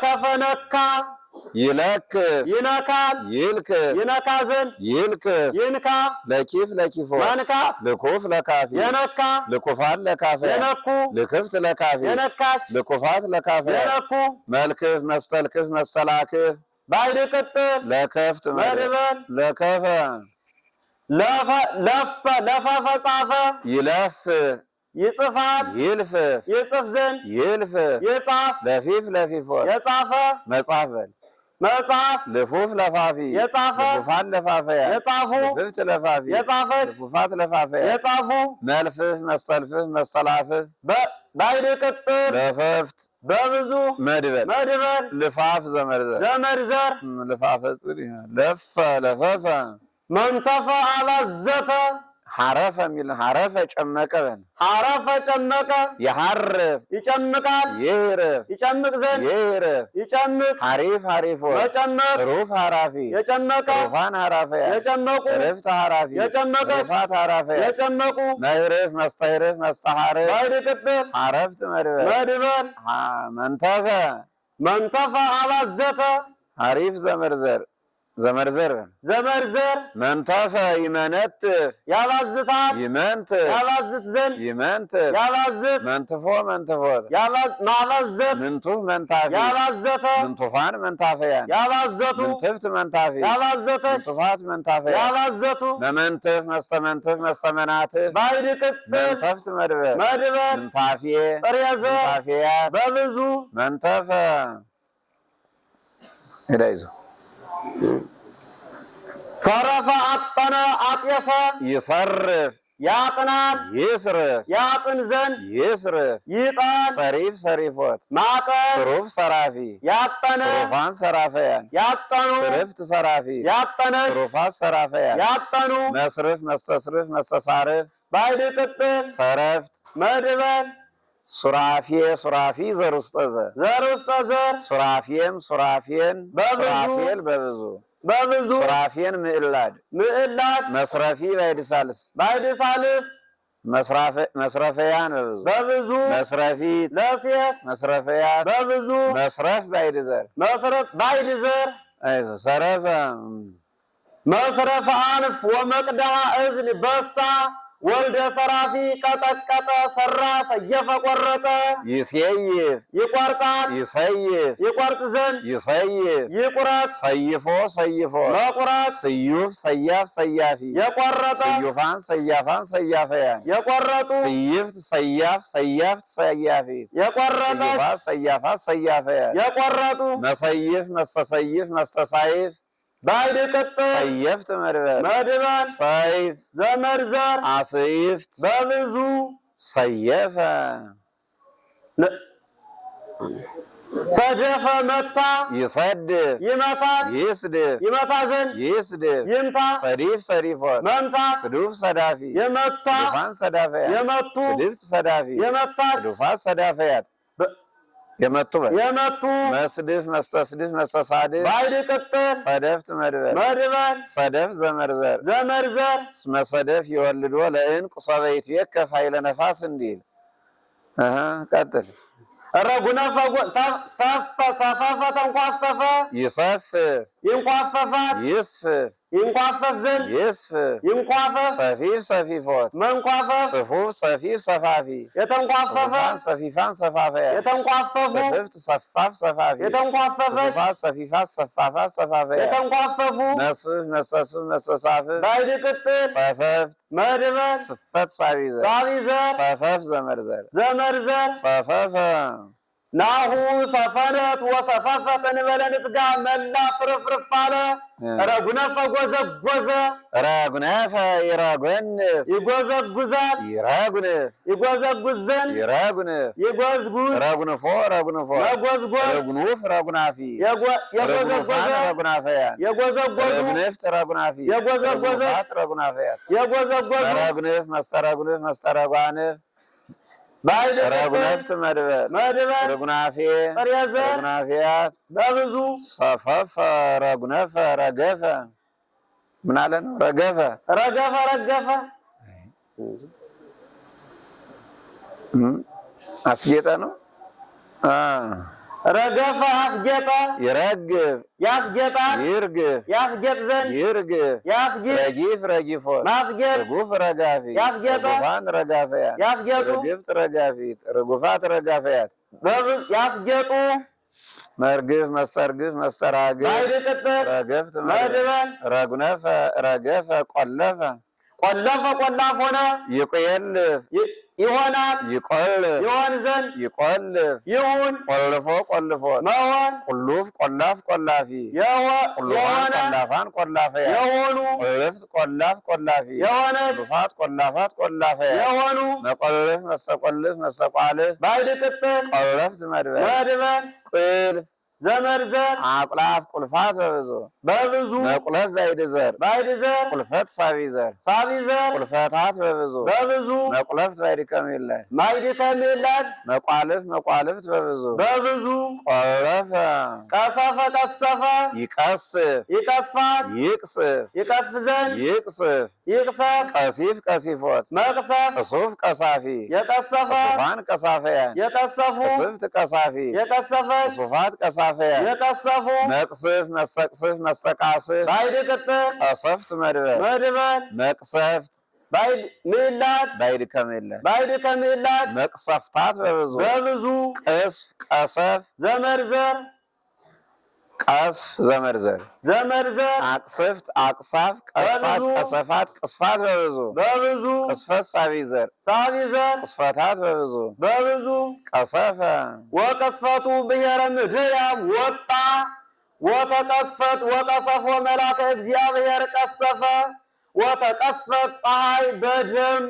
ከፈነካ ይለክ ይነካል ይልክ ይነካዘን ይልክ ይንካ ለኪፍ ለኪፎ መንካ ልኩፍ ለካፊ የነካ ልኩፋት ለካፈ የነኩ ልክፍት ለካፊ የነካች ልኩፋት ለካፈ የነኩ መልክፍ መስተልክፍ መስተላክፍ ባይድ ቅጥል ለከፍት መድበል ለከፈ ለፈ ለፈፈ ጻፈ ይለፍ ይጽፋል ይልፍ ይጽፍ ዘንድ ይልፍ ይጻፍ ለፊፍ ለፊፎ የጻፈ መጻፍ በል መጻፍ ልፉፍ ለፋፊ የጻፈ ልፉፋት ለፋፈያ የጻፉ ልፍፍት ለፋፊ የጻፈች ልፉፋት ለፋፈያ የጻፉ መልፍፍ መስተልፍፍ መስተላፍፍ ባይድ ቅጥል ለፈፍት በብዙ መድበል መድበል ልፋፍ ዘመርዘር ዘመርዘር ልፋፈ ጽድ ለፈ ለፈፈ መንተፈ አላዘተ ሐረፈ የሚል ሐረፈ ጨመቀ በል ሐረፈ ጨመቀ የሐርፍ ይጨምቃል ይህርፍ ይጨምቅ ዘንድ ይህርፍ ይጨምቅ ሐሪፍ ሐሪፎ መጨመቅ ሩፍ ሐራፊ የጨመቀ ሩፋን ሐራፈያ የጨመቁ ርፍት ሐራፊ የጨመቀ ሩፋት ሐራፈያ የጨመቁ መህርፍ መስተህርፍ መስተሐርፍ ባይድ ቅጥል ሐረፍት መድበል መድበል መንተፈ መንተፈ አላዘተ ሐሪፍ ዘመርዘር ዘመርዘር ዘመርዘር መንተፈ ይመነትፍ ያባዝታል ይመንትፍ ያባዝት ዘንድ ይመንትፍ ያባዝት መንትፎ መንትፎት ማባዘት ምንቱፍ መንታፊ ያባዘተ ምንቱፋን መንታፈያን ያባዘቱ ምንትፍት መንታፊ ያባዘተች ምንቱፋት መንታፈያ ያባዘቱ መመንትፍ መስተመንትፍ መስተመናትፍ ባይድ ቅጥል መንተፍት መድበል መድበል ምንታፌ ጥሬዘ መንታፌያት በብዙ መንተፈ ሄዳይዞ ሰረፈ አጠነ አጤሰ ይሰርፍ ያጥናል ይስርፍ ያጥን ዘንድ ይስርፍ ይጣል ሰሪፍ ሰሪፎት ማጠን ስሩፍ ሰራፊ ያጠነ ስሩፋን ሰራፈያን ያጠኑ ስርፍት ሰራፊ ያጠነች ስሩፋት ሰራፈያን ያጠኑ መስርፍ መስተስርፍ መስተሳርፍ ባይድ ቅጥል ሰረፍት መድበል ሱራፌ ሱራፊ ዘር ውስጠ ዘር ውስጠ ዘር ሱራፌም ሱራፌን ሱራፌል በብዙ በብዙ ሱራፌን ምዕላድ ምዕላድ መስረፊ ባይድ ሳልስ ባይድ ሳልስ መስረፈያን በብዙ መስረፊት ለሴት መስረፈያት በብዙ መስረፍ ባይድ ዘር መስረፍ ባይድ ዘር አይዞ ሰረፈ መስረፈ አንፍ ወመቅደሃ እዝን በሳ ወልደ ሰራፊ ቀጠቀጠ ሰራ ሰየፈ ቆረጠ ይሰይፍ ይቆርጣል ይሰይፍ ይቆርጥ ዘንድ ይሰይፍ ይቁረጥ ሰይፎ ሰይፎ መቁረጥ ስዩፍ ሰያፍ ሰያፊ የቆረጠ ስዩፋን ሰያፋን ሰያፈያን የቆረጡ ስይፍት ሰያፍ ሰያፍት ሰያፊት የቆረጠ ስዩፋት ሰያፋት ሰያፈያን የቆረጡ መሰይፍ መስተሰይፍ መስተሳይፍ ባይድ ቅጥል ሰየፍት መድበል መድበል ሰይፍ ዘመርዘር አስይፍት በብዙ ሰየፈ ሰደፈ መታ ይሰድፍ ይመታል ይስድፍ ይመታ ዘንድ ይስድፍ ይምታ ሰዲፍ ሰዲፎት መምታ ስዱፍ ሰዳፊ የመታ ስዱፋን ሰዳፈያት የመቱ ስድፍት ሰዳፊ የመታች ስዱፋት ሰዳፈያት የመቱ በል የመቱ መስድፍ መስተስድፍ መስተሳድፍ ባይድ ቅጥል ሰደፍት መድበል መድበል ሰደፍ ዘመርዘር ዘመርዘር መሰደፍ ይወልዶ ለእንቁ ሰበይት የከፍ ኃይለ ነፋስ እንዲል ቀጥል ረጉነፈ ሰፈ ሰፈፈ ተንኳፈፈ ይሰፍ ይንኳፈፋት ይስፍፍ ይንኳፈፍ ዘንድ ይስፍፍ ይንኳፈፍ ሰፊፍ ሰፊፎት መንኳፈፍ ስፉፍ ሰፊፍ ሰፋፊ የተንኳፈፈ ሰፊፋን ሰፋፈያ የተንኳፈፉ ሰፍፍት ሰፋፍ ሰፋፊ የተንኳፈፈች ሰፊፋት ሰፋፋት ሰፋፈያ የተንኳፈፉ መስፍፍ መስተስፍፍ መስተሳፍፍ ባይድ ቅጥል ሰፈፍ መድበል ስፈት ሳቢዘር ሳቢዘር ሰፈፍ ዘመርዘር ዘመርዘር ሰፈፈ ናሁ ሰፈነት ወሰፈፈት እንበለ ንጥጋ መላ ፍርፍርፍ አለ ረጉነፈ ጎዘጎዘ ረጉነፈ ይረጉንፍ ይጎዘጉዛል ይረጉንፍ ይጎዘጉዝ ዘንድ ይረጉንፍ ይጎዝጉዝ ረጉንፎ ረጉንፎ መጎዝጎዝ ረጉኑፍ ረጉናፊ የጎዘጎዘ ረጉናፈያን የጎዘጎዙ ረጉንፍት ረጉናፊ የጎዘጎዘ ረጉናፋት ረጉናፈያን የጎዘጎዙ ረጉንፍ መስተረጉንፍ መስተረጓንፍ ባይድ ረጉነፍት መድበል መድበል ረጉናፌ ጥሬዘር ረጉናፌያት በብዙ ሰፈፈ ረጉነፈ ረገፈ ምን አለ ነው ረገፈ ረገፈ ረገፈ አስጌጠ ነው ረገፈ አስጌጠ ይረግፍ ያስጌጣል ይርግፍ ያስጌጥ ዘንድ ይርግፍ ያስጌጥ ረጊፍ ረጊፎት ማስጌጥ ርጉፍ ረጋፊ ያስጌጠ ርጉፋን ረጋፈያት ያስጌጡ ርግፍት ረጋፊት ርጉፋት ረጋፈያት ያስጌጡ መርግፍ መሰርግፍ መስተራግፍ ባይድ ቅጥል ረገፍት መድበል ረጉነፈ ረገፈ ቆለፈ ቆለፈ ቆላፍ ሆነ ይቆየልፍ ይሆናል ይቆልፍ ይሆን ዘንድ ይቆልፍ ይሁን ቆልፎ ቆልፎት መሆን ቁሉፍ ቆላፍ ቆላፊ ቁሉፋን የሆነ ቆላፋን ቆላፈያ የሆኑ ቁልፍት ቆላፍ ቆላፊ የሆነች ቁሉፋት ቆላፋት ቆላፈያ የሆኑ መቆልፍ መስተቆልፍ መስተቋልፍ ባይድ ቅጥል ቆለፍት መድበል መድበል ቁልፍ ዘመርዘር አቁላፍ ቁልፋት በብዙ በብዙ መቁለፍ ባይድ ዘር ባይድ ዘር ቁልፈት ሳቢ ዘር ሳቢ ዘር ቁልፈታት በብዙ በብዙ መቁለፍት ባይድ ከሚላይ ባይድ ከሚላት መቋልፍ መቋልፍት በብዙ በብዙ ቆለፈ ቀሰፈ ቀሰፈ ይቀስፍ ይቀስፋት ይቅስፍ ይቀስፍ ዘንድ ይቅስፍ ይቅሰፍ ቀሲፍ ቀሲፎት መቅሰፍ ቅሱፍ ቀሳፊ የቀሰፈ ቅሱፋን ቀሳፈያን የቀሰፉ ቅስፍት ቀሳፊ የቀሰፈች ቅሱፋት ቀሳፈያን የቀሰፉ መቅስፍ መሰቅስፍ መሰቃስፍ ባይድ ቅጥል ቀሰፍት መድበል መድበል መቅሰፍት ባይድ ሚላት ባይድ ከሚለ ባይድ ከሚላት መቅሰፍታት በብዙ በብዙ ቅስፍ ቀሰፍ ዘመርዘር ቀስፍ ዘመርዘር ዘመርዘር አቅስፍት አቅሳፍ ቀስፋት በብዙ ቀሰፋት ቅስፋት በብዙ በብዙ ቅስፈት ሳቢ ዘር ሳቢ ዘር ቅስፈታት በብዙ በብዙ ቀሰፈ ወቀስፈቱ ብሔረ ምድያም ወጣ ወተቀስፈት ወቀሰፎ መልአከ እግዚአብሔር ቀሰፈ ወተቀስፈት ፀሐይ በደም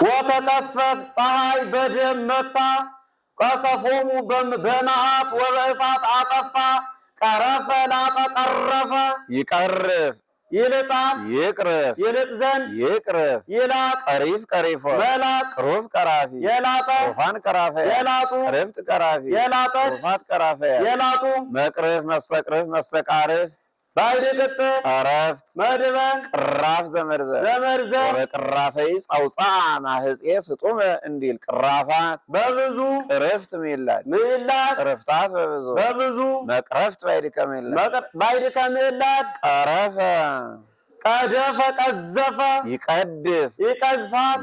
ወተቀስፈት ፀሐይ በደም መታ ቀሰፎሙ በመዓት ወበእሳት አጠፋ ቀረፈ ላቀ ቀረፈ ይቀርፍ ይልጣል ይቅርፍ ይልጥ ዘንድ ይቅርፍ ይላቅ ቀሪፍ ቀሪፎ መላቅ ቅሩፍ ቀራፊ የላቀ ሩፋን ቀራፈያ የላጡ ቅርፍት ቀራፊ የላቀች ሩፋት ቀራፈያ የላጡ መቅርፍ መስተቅርፍ መስተቃርፍ ባይድ ቅጥል ቀረፍት መድበል ቅራፍ ዘመርዘር ዘመርዘር በቅራፈይ ጸውፃ ማህፄ ስጡም እንዲል ቅራፋት በብዙ ቅርፍት ሚላል ሚላት ቅርፍታት በብዙ በብዙ መቅረፍት ባይድ ከሚላል ባይድ ከሚላት ቀረፈ ቀደፈ ቀዘፈ ይቀድፍ ይቀዝፋት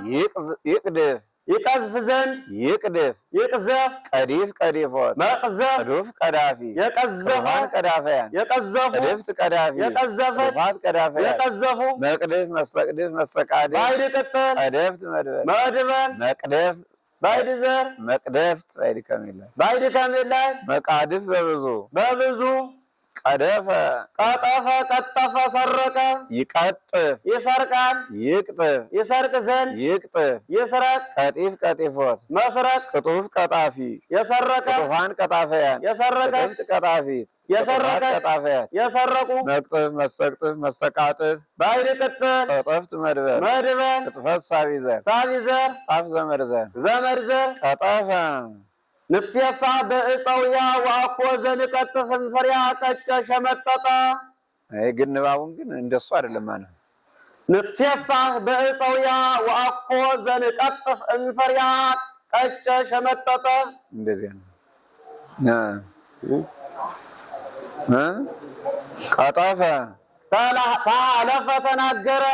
ይቅድፍ ይቀዝፍ ዘንድ ይቅድፍ ይቅዘፍ ቀዲፍ ቀዲፎት መቅዘፍ ቅዱፍ ቀዳፊ የቀዘፈ ቅሩፋን ቀዳፈያን የቀዘፉ ቅድፍት ቀዳፊ የቀዘፈች ቅሩፋት ቀዳፈያን የቀዘፉ መቅድፍ መስተቅድፍ መስተቃድፍ ባይድ ቅጥል ቀደፍት መድበል መድበል መቅደፍ ባይድ ዘር መቅደፍት ባይድ ከሚላል ባይድ ከሚላይ መቃድፍ በብዙ በብዙ ቀደፈ ቀጠፈ ቀጠፈ ሰረቀ ይቀጥፍ ይሰርቃል ይቅጥፍ ይሰርቅ ዘንድ ይቅጥፍ ይስረቅ ቀጢፍ ቀጢፎት መስረቅ ቅጡፍ ቀጣፊ የሰረቀ ቅጡፋን ቀጣፈያን የሰረቀች ቅጥፍት ቀጣፊት የሰረቀች ቀጣፈያት የሰረቁ መቅጥፍ መሰቅጥፍ መሰቃጥፍ ባይድ ቅጥል ቀጠፍት መድበል መድበል ቅጥፈት ሳቢ ዘር ሳቢ ዘር ጣፍ ዘመርዘር ዘመርዘር ቀጠፈ ንትፌሳ በእፀውያ ወአኮ ዘንቀጥፍ እንፈሪያ ቀጨ ሸመጠጠ ግን ንባቡን ግን እንደሱ አይደለም ማለት ንትፌሳ በእፀውያ ወአኮ ዘንቀጥፍ እንፈሪያ ቀጨ ሸመጠጠ እንደዚህ ነው ቀጠፈ ተሐለፈ ተናገረ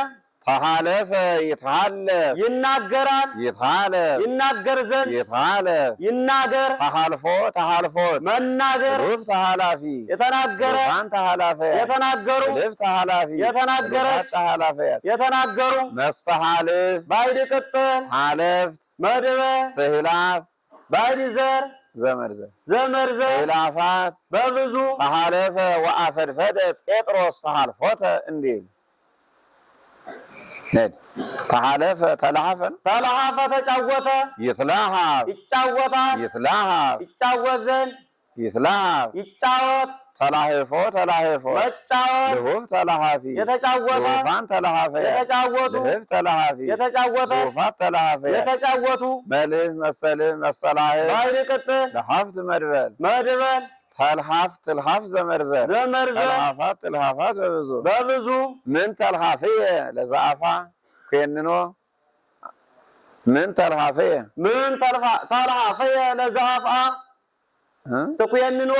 ተሐለፈ ይትሐለፍ ይናገራል ይትሐለፍ ይናገር ዘንድ ይትሐለፍ ይናገር ተሐልፎ ተሐልፎት መናገር ሩፍ ተሐላፊ የተናገረ ሩፋን ተሐላፈያት የተናገሩ ልፍ ተሐላፊ የተናገረች ተሐላፈያት የተናገሩ መስተሐልፍ ባይድ ቅጥል ሐለፍት መድበ ትህላፍ ባይድ ዘር ዘመርዘር ዘመርዘር ትህላፋት በብዙ ተሐለፈ ወአፈድፈደ ጴጥሮስ ተሐልፎተ እንዲል ተሐለፈ ተለሐፈን ተለሐፈ ተጫወተ ይትላሐፍ ይጫወታል ይትላሐፍ ይጫወት ዘንድ ይትላብ ይጫወት ተላህፎ ተላህፎ መጫወት ልሁብ ተላሃፊ የተጫወተ ዙፋን ተላሃፈያ የተጫወቱ ልህብ ተላሃፊ የተጫወተ ዙፋት ተላሃፈያ የተጫወቱ መልህ መሰልህ መሰላህ ባይድ ቅጥል ለሀብት መድበል መድበል ተልሃፍ ትልሃፍ ዘመርዘር ዘመርዘር ተልሃፋት ትልሃፋት በብዙ በብዙ ምን ተልሃፍየ ለዘአፋ ከንኖ ምን ተልሃፍየ ምን ተልሃፍየ ለዘአፋ ትኩየንኖ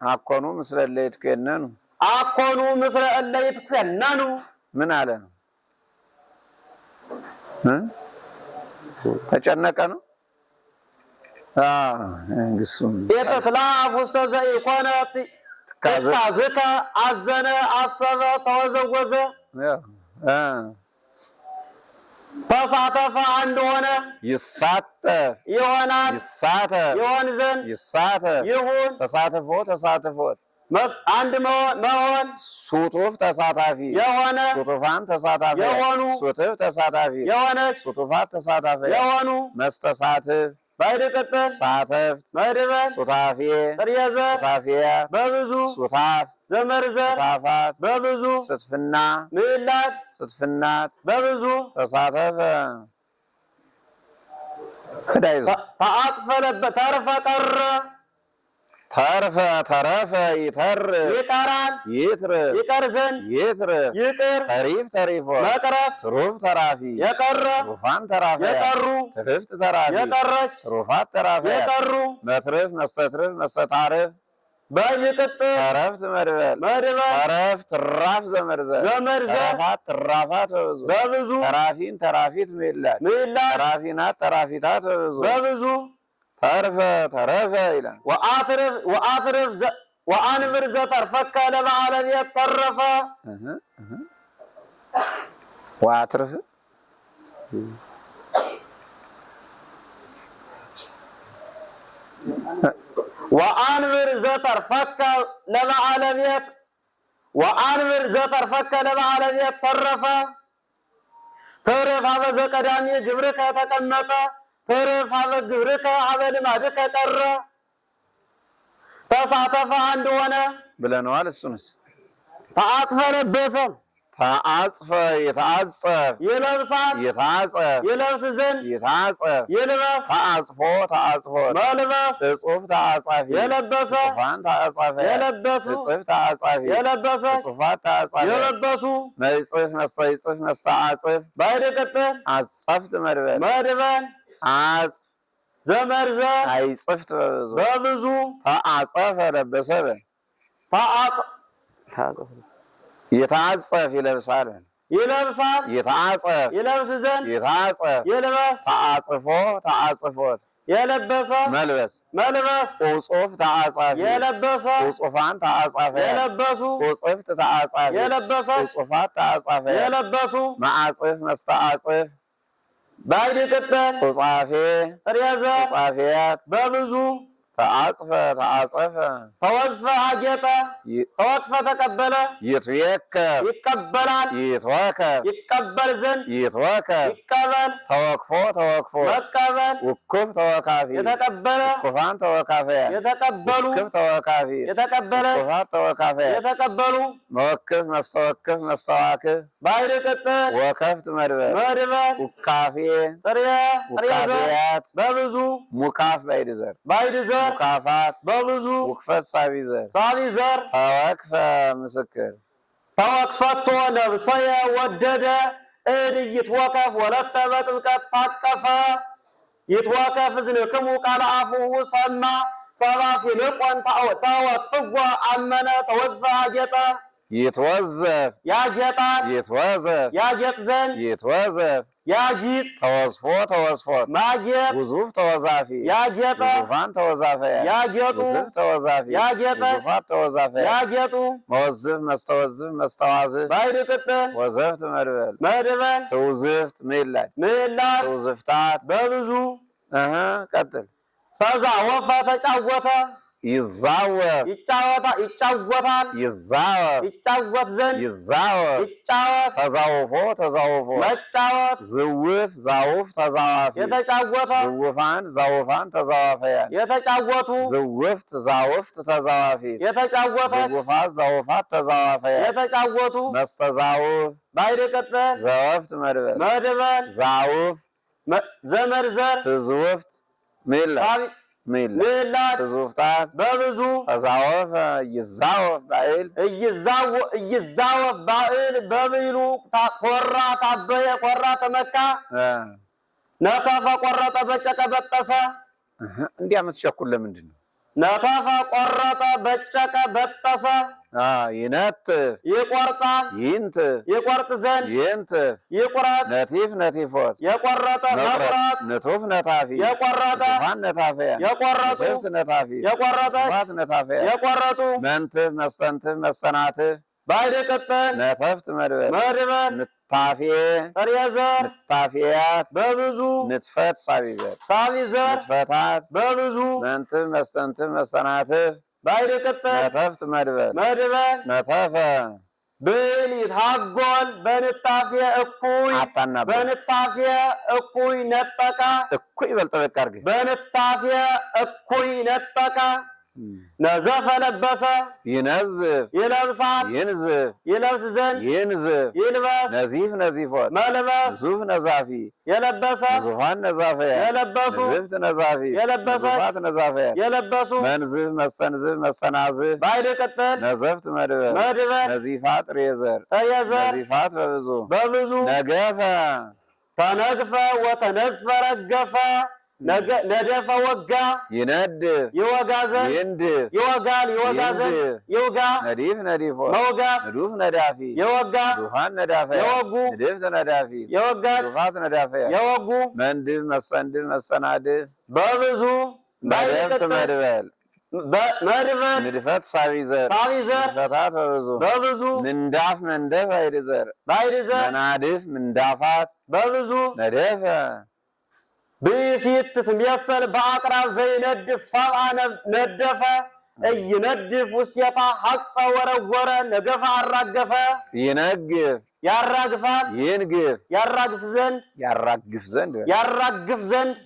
አኮኑ ምስለ ለይት ከነኑ አኮኑ ምስለ ለይት ከነኑ ምን አለ ነው ተጨነቀ ነው እንግሱም የተትላፍ ውስተ ዘኢኮነ ትካዝከ አዘነ አሰበ ተወዘወዘ ተሳተፈ አንድ ሆነ ይሳተፍ ይሆናል ይሳተፍ ይሆን ዘንድ ይሳተፍ ይሁን ተሳትፎ ተሳትፎት አንድ መሆን ሱጡፍ ተሳታፊ የሆነ ሱጡፋን ተሳታፊ የሆኑ ሱጡፍ ተሳታፊ የሆነች ሱጡፋት ተሳታፊ የሆኑ መስተሳትፍ ባይድ ቅጥል ሳተፍ መድበል ሱታፊ ጥርየዘ ሱታፊያ በብዙ ሱታፍ ዘመርዘር ሱታፋት በብዙ ስትፍና ምዕላት ስትፍናት በብዙ ተሳተፈ ከዳይዞ ተአጽፈለበ ተርፈ ቀረ ተርፈ ተረፈ ይተር ይቀራል ይትር ይቀር ዘንድ ይትር ይቅር ተሪፍ ተሪፎ መቅረፍ ትሩፍ ተራፊ የቀረ ሩፋን ተራፊ የቀሩ ትርፍት ተራፊ የቀረች ሩፋት ተራፊ የቀሩ መትርፍ መስተትርፍ መስተታርፍ በይቅጥል ተረፍት መድበል መድበል ተረፍት ትራፍ ዘመርዘር ዘመርዘር ተረፋት ትራፋት በብዙ በብዙ ተራፊን ተራፊት ምዕላት ምዕላት ተራፊናት ተራፊታት በብዙ በብዙ ተርፈ ተረፈ ይላል ወአትርፍ ወአንብር ዘተርፈከ ለበዓለ ቤት ተረፈ ወአትርፍ ወአንብር ዘተርፈከ ለበዓለ ቤት ወአንብር ዘተርፈከ ለበዓለ ቤት ተረፈ ተረፈ አበዘ ቀዳሚ ግብርከ ተቀመጠ ተረፈ አበ ግብርከ አበ ልማድከ ቀረ ተሳተፈ አንድ ሆነ ብለነዋል። እሱንስ ተአጽፈ ለበሰ ተአጽፈ የተአጸፍ ይለብሳል የታጸፍ ይለብስ ዘንድ የታጸፍ ይልበስ ተአጽፎ ተአጽፎ መልበስ እጹፍ ተአጻፊ የለበሰ ጽፋን ተአጻፈ የለበሱ እጽፍ ተአጻፊ የለበሰ ጽፋት ተአጻፊ የለበሱ መይጽፍ መስተይጽፍ መስተአጽፍ ባይድ ቅጥል አጸፍት መድበል መድበል አጽ ዘመርዘር አይጽፍት በብዙ ተአጸፈ ለበሰ የታጸፍ ይለብሳል ይለብሳል የታጸፍ ይለብስ ዘንድ የታጸፍ ይልበስ ተአጽፎ ተአጽፎት የለበሰ መልበስ መልበስ ቁጹፍ ተአጻፊ የለበሰ ቁጹፋን ተአጻፈ የለበሱ ቁጽፍት ተአጻፊ የለበሰ ቁጹፋት ተአጻፈ የለበሱ መዓጽፍ መስተአጽፍ ባይድ ቅጥል ቁጻፌ ጥሬዘ ቁጻፌያት በብዙ ተአጽፈ ተአጸፈ ተወዝፈ አጌጠ ተወቅፈ ተቀበለ ይትወከብ ይቀበላል ይትወከብ ይቀበል ዘንድ ይትወከብ ይቀበል ተወክፎ ተወክፎ መቀበል ውኩብ ተወካፊ የተቀበለ ውኩፋን ተወካፈያ የተቀበሉ ውኩብ ተወካፊ የተቀበለ ውኩፋት ተወካፈያ የተቀበሉ መወክፍ መስተወክፍ መስተዋክፍ ባይድ ቅጥል ወከፍት መድበል መድበል ውካፌ ጥሬዘር በብዙ ሙካፍ ባይድ ዘር ባይድ ዘር ሙካፋት በብዙ ውክፈት ሳቢ ዘር ሳቢ ዘር ተወክፈ ምስክር ተወክፈቶ ነብሰየ ወደደ እድ ይትወከፍ ወለተ በጥምቀት ታቀፈ ይትወከፍ እዝንክሙ ቃለ አፉሁ ሰማ ሰባፊ ልቆን ተወክፍዎ አመነ ተወዝፈ አጌጠ ይትወዘፍ ያጌጣል ይትወዘፍ ያጌጥ ዘንድ ይትወዘፍ ያጊጥ ተወዝፎ ተወዝፎት ማጌጥ ውዙፍ ተወዛፊ ያጌጠ ውዙፋን ተወዛፈያ ያጌጡ ውዙፍ ተወዛፊ ያጌጠ ውዙፋት ተወዛፈያ ያጌጡ መወዝፍ መስተወዝፍ መስተዋዝፍ ባይድ ቅጥል ወዘፍት መድበል መድበል ትውዝፍት ምዕላት ምዕላት ትውዝፍታት በብዙ ቀጥል ተዛ ወፈ ተጫወተ ይዛወፍ ይጫወታል ይዛወፍ ይጫወት ዘንድ ይዛወፍ ይጫወት ተዛውፎ ተዛውፎ መጫወት ዝውፍ ዛውፍ ተዛዋፊ የተጫወተ ዝውፋን ዛውፋን ተዛዋፈያን የተጫወቱ ዝውፍት ዛውፍት ተዛዋፊ የተጫወተ ዝውፋት ዛውፋት ተዛዋፈያን የተጫወቱ መስተዛውፍ ባይድ ቅጥል ዘወፍት መድበል መድበል ዛውፍ ዘመርዘር ትዝውፍት ሚላት ትዝውፍታት በብዙ ተዛወፈ ይዛወፍ ባዕል እይዛወፍ ባዕል በብይሉ ኮራ ታበየ ኮራ ተመካ ነተፈ ቆረጠ በጨቀ በጠሰ እንዲያ የምትቸኩል ለምንድን ነው? ነተፈ ቆረጠ በጨቀ በጠሰ ይነት ይቆርጣል ይንት ይቆርጥ ዘንድ ይንት ይቁረጥ ነቲፍ ነቲፎት የቆረጠ መቁረጥ ንቱፍ ነታፊ የቆረጠ ፋን ነታፊያ የቆረጡ ነታፊ የቆረጠ ፋት ነታፊያ የቆረጡ መንትፍ መስተንትፍ መሰናትፍ ባይድ ቅጥል ነተፍት መድበል ንታፌ ጥሬዘር ንታፌያት በብዙ ንትፈት ሳቢዘር ሳቢዘር ንትፈታት በብዙ መንትፍ መስተንትፍ መሰናትፍ ባይድ ቅጥል ነተፍት መድበል ነተፈ ብል ይታጎል በንጣፌ እኩይ አታናበል በንጣፌ እኩይ ነጠቃ እኩይ በልጠበቅ አድርገህ በንጣፌ እኩይ ነጠቃ ነዘፈ ለበሰ ይነዝፍ ይለብሳል ይንዝፍ ይለብስ ዘንድ ይንዝፍ ይልበስ ነዚፍ ነዚፎት መልበስ ዙፍ ነዛፊ የለበሰ ዙፋን ነዛፈያ የለበሱ ንዝፍት ነዛፊ የለበሰ ዙፋት ነዛፈያ የለበሱ መንዝፍ መሰንዝፍ መሰናዝፍ ባይድ ቅጥል ነዘፍት መድበል ነዚፋት ጥሬዘር ነዚፋት በብዙ ነገፈ ተነግፈ ወተነዝፈ ረገፈ ነደፈ ወጋ ይነድፍ ይወጋ ዘንድ ይንድፍ ይወጋል ይወጋ ዘንድ ይውጋ ነዲፍ ነዲፎት መውጋት ንዱፍ ነዳፊ የወጋ ዱፋን ነዳፈያ የወጉ ንድፍት ነዳፊ የወጋት ዱፋት ነዳፈያ የወጉ መንድፍ መሰንድፍ መሰናድፍ በብዙ ነደፍት መድበል መድበል ንድፈት ሳቢዘር ንድፈታት በብዙ ምንዳፍ መንደፍ ባይድዘር መናድፍ ምንዳፋት በብዙ ነደፈ ብእሲት ትሜሰል በአቅራብ ዘይነድፍ ሰብአ ነደፈ እይነድፍ ውስቴታ ሐጸ ወረወረ ነገፈ አራገፈ ይነግፍ ያራግፋል ይንግፍ ያራግፍ ዘንድ ያራግፍ ዘንድ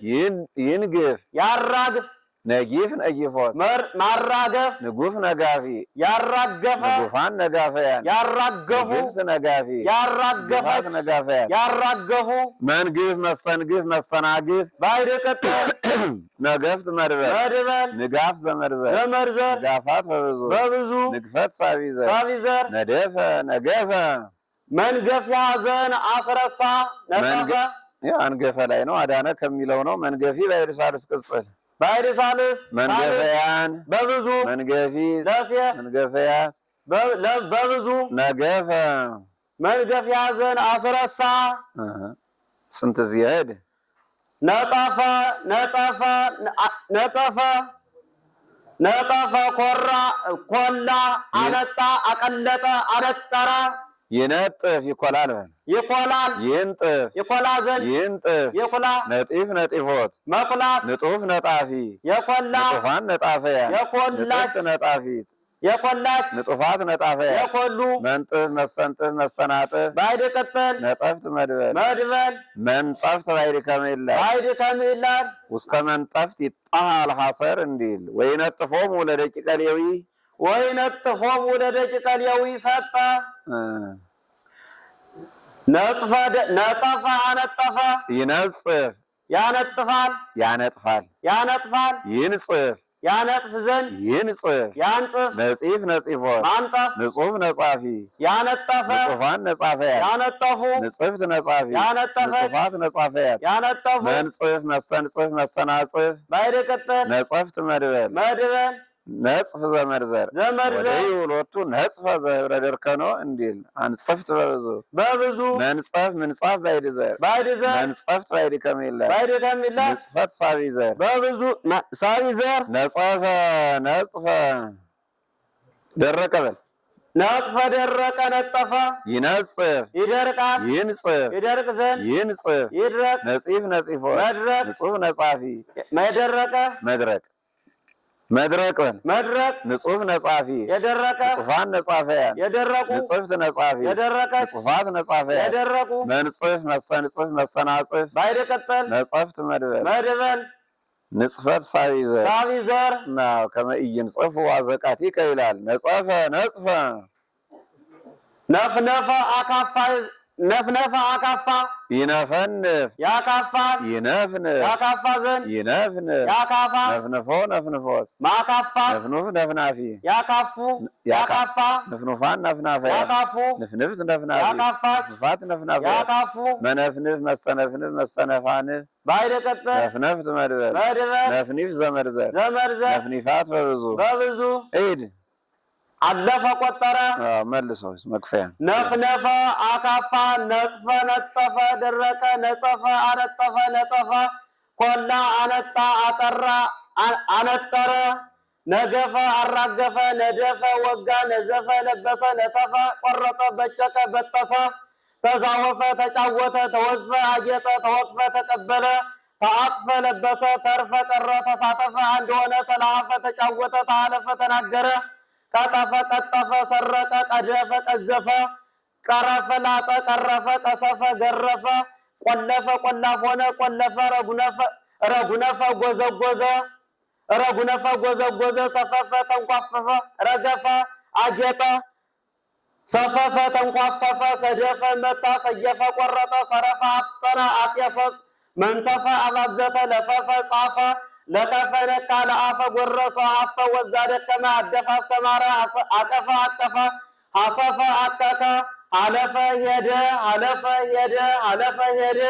ይንግፍ ያራግፍ ነጊፍ ነጊፎት ማራገፍ ንጉፍ ነጋፊ ያራገፈ ንጉፋን ነጋፈያን ያራገፉ ንግፍት ነጋፊ ያራገፈት ነጋፈያን ያራገፉ መንግፍ መስተንግፍ መስተናግፍ ባይድ ቅጥል ነገፍት መድበል ንጋፍ ዘመርዘር ንጋፋት በብዙ ንግፈት ሳቢዘር ነደፈ ነገፈ መንገፍ ያዘን አስረሳ ነጠፈ አንገፈ ላይ ነው አዳነ ከሚለው ነው። መንገፊ ባይርሳልስ ቅጽል ባይርሳልስ መንገፈያን በብዙ መንገፊ መንገፈያት በብዙ ነገፈ መንገፍ ያዘን አስረሳ ስንት ዚያድ ነጠፈ ኮራ ኮላ አነጣ አቀለጠ አነጠረ ይነጥፍ ይኮላል ይኮላል ይንጥፍ ይኮላ ዘንድ ይንጥፍ ይኮላ ነጢፍ ነጢፎት መኩላት ንጡፍ ነጣፊ የኮላ ንጡፋን ነጣፈያ የኮላች ነጣፊት የኮላች ንጡፋት ነጣፈያ የኮሉ መንጥፍ መስተንጥፍ መሰናጥፍ ባይድ ቅጥል ነጠፍት መድበል መንጠፍት ባይድ ከመይላል ውስተ መንጠፍት ይጣሃል ሐሰር እንዲል ወይነጥፎሙ ለደቂቀ ሌዊ ወይነጥፎሙ ለደቂቀ ሌዊ ሰጠ ነጠፈ አነጠፈ ይነጽፍ ያነጥፋል ይንጽፍ ያነጥፍ ዘንድ ይንጽፍ ያንጥፍ ነጺፍ ነጺፎት ማንጠፍ ንጹፍ ነጻፊ ያነጠፈ ንጹፋን ነጻፈያት ያነጠፉ ንጽፍት ነጻፊ ያነጠፈች ንጹፋት ነጻፈያት ያነጠፉ መንጽፍ መስተንጽፍ መሰናጽፍ ባይድ ቅጥል ነጸፍት መድበል ነጽፍ ዘመርዘር ወደይ ሁለቱ ነጽፈ ዘህብረ ደርከኖ እንዲል አንጽፍት በብዙ መንጸፍ ምንጻፍ ባይድዘር መንጸፍት ባይድ ከሚላ ንጽፈት ሳቢዘር በብዙ ሳቢዘር ነጽፈ ደረቀ በል ነጽፈ ደረቀ ነጠፈ ይነጽፍ ይደርቃል ይደርቅ ዘንድ ይንጽፍ ይድረቅ ነጺፍ ነጺፎ መድረቅ ንጹፍ ነጻፊ መደረቀ መድረቅ መድረቅ መድረቅ ንጹህ ነጻፊ የደረቀ ንጹፋን ነጻፈያን የደረቁ ንጽሕት ነጻፊ የደረቀች ንጹፋት ነጻፈያን የደረቁ መንጽፍ መሰንጽፍ መሰናጽፍ ባይደ ቀጠል ነጸፍት መድበል መድበል ንጽፈት ሳቢዘር ሳቢዘር ናው ከመእይን ጽፉ አዘቃቲከ ይላል ነጸፈ ነጽፈ ነፍነፈ አካፋ ነፍነፈ አካፋ ይነፈንፍ ያካፋል ይነፍንፍ ያካፋ ዘንድ ይነፍንፍ ያካፋ ነፍንፎ ነፍንፎት ማካፋ ነፍኑፍ ነፍናፊ ያካፉ ያካፋ ንፍኑፋን ነፍናፈያ ያካፉ ንፍንፍት ነፍናፊ ያካፋት ንፍፋት ነፍናፈያ ያካፉ መነፍንፍ መሰነፍንፍ መሰነፋንፍ ባይደ ቀጠል ነፍነፍት መድበል መድበል ነፍኒፍ ዘመርዘር ዘመርዘር ነፍኒፋት በብዙ ሂድ አለፈ ቆጠረ መልሶስ መክፈያ ነፍነፈ አካፋ ነጽፈ ነጠፈ ደረቀ ነጸፈ አነጠፈ ነጠፈ ኮላ አነጣ አጠራ አነጠረ ነገፈ አራገፈ ነደፈ ወጋ ነዘፈ ለበሰ ነጠፈ ቆረጠ በጨቀ በጠሰ ተዛወፈ ተጫወተ ተወዝፈ አጌጠ ተወቅፈ ተቀበለ ተአጽፈ ለበሰ ተርፈ ቀረ ተሳተፈ አንድ ሆነ ተላፈ ተጫወተ ተአለፈ ተናገረ ቀጠፈ ቀጠፈ ሰረቀ ቀደፈ ቀዘፈ ቀረፈ ላጠ ቀረፈ ቀሰፈ ገረፈ ቆለፈ ቆላፍ ሆነ ቆለፈ ረጉነፈ ጎዘጎዘ ረጉነፈ ጎዘጎዘ ሰፈፈ ተንኳፈፈ ረገፈ አጌጠ ሰፈፈ ተንኳፈፈ ሰደፈ መታ ሰየፈ ቆረጠ ሰረፈ አጠነ አጤሰ መንተፈ አባዘተ ለፈፈ ጻፈ ለቀፈ ነካ ለአፈ ጎረሰ አፈ ወዛ ደከመ አደፈ አስተማረ አቀፈ አቀፈ አሰፈ አቀቀ አለፈ ሄደ አለፈ ሄደ አለፈ ሄደ